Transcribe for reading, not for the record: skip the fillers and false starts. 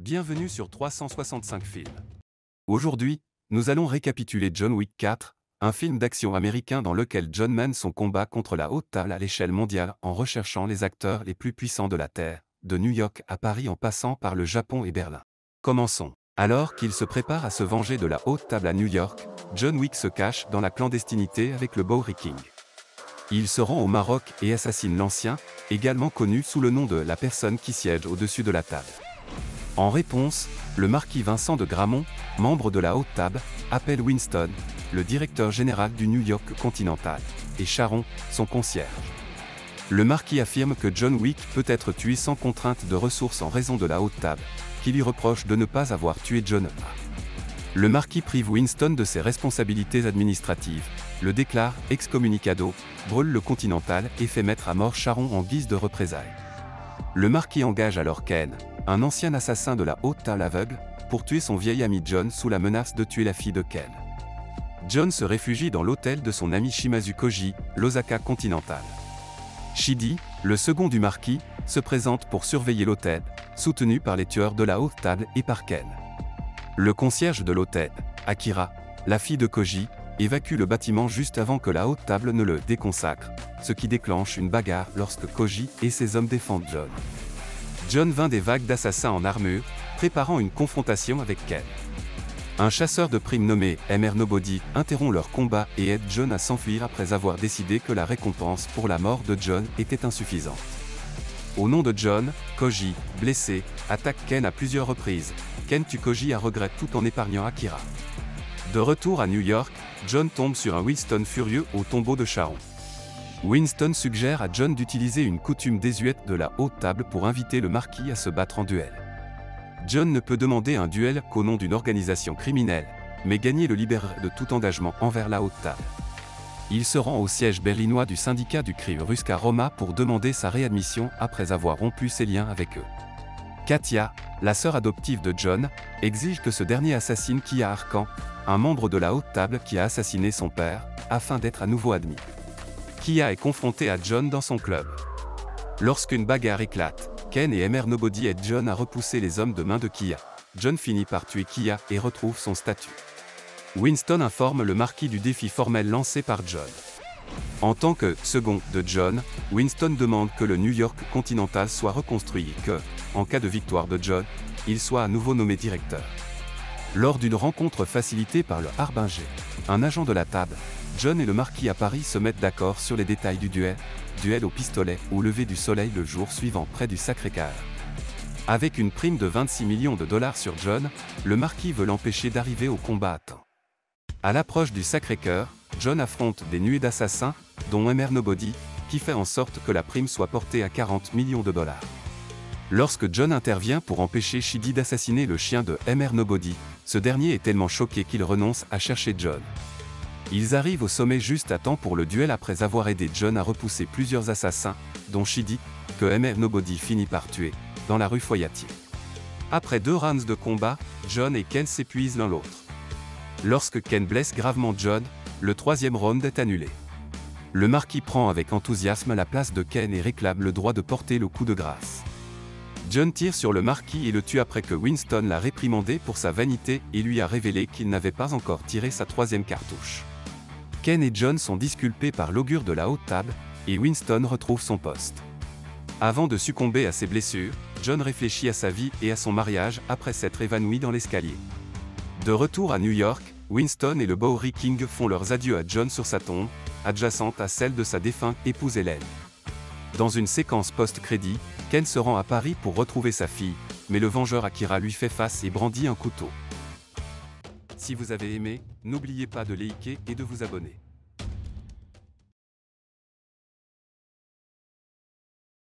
Bienvenue sur 365 films. Aujourd'hui, nous allons récapituler John Wick 4, un film d'action américain dans lequel John mène son combat contre la haute table à l'échelle mondiale en recherchant les acteurs les plus puissants de la Terre, de New York à Paris en passant par le Japon et Berlin. Commençons. Alors qu'il se prépare à se venger de la haute table à New York, John Wick se cache dans la clandestinité avec le Bowery King. Il se rend au Maroc et assassine l'Ancien, également connu sous le nom de la personne qui siège au-dessus de la table. En réponse, le marquis Vincent de Gramont, membre de la haute table, appelle Winston, le directeur général du New York Continental, et Charon, son concierge. Le marquis affirme que John Wick peut être tué sans contrainte de ressources en raison de la haute table, qui lui reproche de ne pas avoir tué John. Le marquis prive Winston de ses responsabilités administratives, le déclare excommunicado, brûle le Continental et fait mettre à mort Charon en guise de représailles. Le marquis engage alors Ken, un ancien assassin de la haute table aveugle, pour tuer son vieil ami John sous la menace de tuer la fille de Ken. John se réfugie dans l'hôtel de son ami Shimazu Koji, l'Osaka Continental. Shidi, le second du marquis, se présente pour surveiller l'hôtel, soutenu par les tueurs de la haute table et par Ken. Le concierge de l'hôtel, Akira, la fille de Koji, évacue le bâtiment juste avant que la haute table ne le déconsacre, ce qui déclenche une bagarre lorsque Koji et ses hommes défendent John. John vainc des vagues d'assassins en armure, préparant une confrontation avec Ken. Un chasseur de primes nommé Mr. Nobody interrompt leur combat et aide John à s'enfuir après avoir décidé que la récompense pour la mort de John était insuffisante. Au nom de John, Koji, blessé, attaque Ken à plusieurs reprises. Ken tue Koji à regret tout en épargnant Akira. De retour à New York, John tombe sur un Winston furieux au tombeau de Charon. Winston suggère à John d'utiliser une coutume désuète de la haute table pour inviter le marquis à se battre en duel. John ne peut demander un duel qu'au nom d'une organisation criminelle, mais gagner le libérerait de tout engagement envers la haute table. Il se rend au siège berlinois du syndicat du crime russe à Roma pour demander sa réadmission après avoir rompu ses liens avec eux. Katia, la sœur adoptive de John, exige que ce dernier assassine Kia Arkan, un membre de la haute table qui a assassiné son père, afin d'être à nouveau admis. Kia est confronté à John dans son club. Lorsqu'une bagarre éclate, Ken et Mr. Nobody aident John à repousser les hommes de main de Kia. John finit par tuer Kia et retrouve son statut. Winston informe le marquis du défi formel lancé par John. En tant que second de John, Winston demande que le New York Continental soit reconstruit et que, en cas de victoire de John, il soit à nouveau nommé directeur. Lors d'une rencontre facilitée par le Harbinger, un agent de la table, John et le marquis à Paris se mettent d'accord sur les détails du duel au pistolet au lever du soleil le jour suivant près du Sacré-Cœur. Avec une prime de 26 millions de dollars sur John, le marquis veut l'empêcher d'arriver au combat à temps. À l'approche du Sacré-Cœur, John affronte des nuées d'assassins, dont Mr. Nobody, qui fait en sorte que la prime soit portée à 40 millions de dollars. Lorsque John intervient pour empêcher Shidi d'assassiner le chien de Mr. Nobody, ce dernier est tellement choqué qu'il renonce à chercher John. Ils arrivent au sommet juste à temps pour le duel après avoir aidé John à repousser plusieurs assassins, dont Shidi, que Mr. Nobody finit par tuer, dans la rue Foyatier. Après 2 rounds de combat, John et Ken s'épuisent l'un l'autre. Lorsque Ken blesse gravement John, le 3e round est annulé. Le marquis prend avec enthousiasme la place de Ken et réclame le droit de porter le coup de grâce. John tire sur le marquis et le tue après que Winston l'a réprimandé pour sa vanité et lui a révélé qu'il n'avait pas encore tiré sa 3e cartouche. Ken et John sont disculpés par l'augure de la haute table, et Winston retrouve son poste. Avant de succomber à ses blessures, John réfléchit à sa vie et à son mariage après s'être évanoui dans l'escalier. De retour à New York, Winston et le Bowery King font leurs adieux à John sur sa tombe, adjacente à celle de sa défunte épouse Hélène. Dans une séquence post-crédit, Ken se rend à Paris pour retrouver sa fille, mais le vengeur Akira lui fait face et brandit un couteau. Si vous avez aimé, n'oubliez pas de liker et de vous abonner.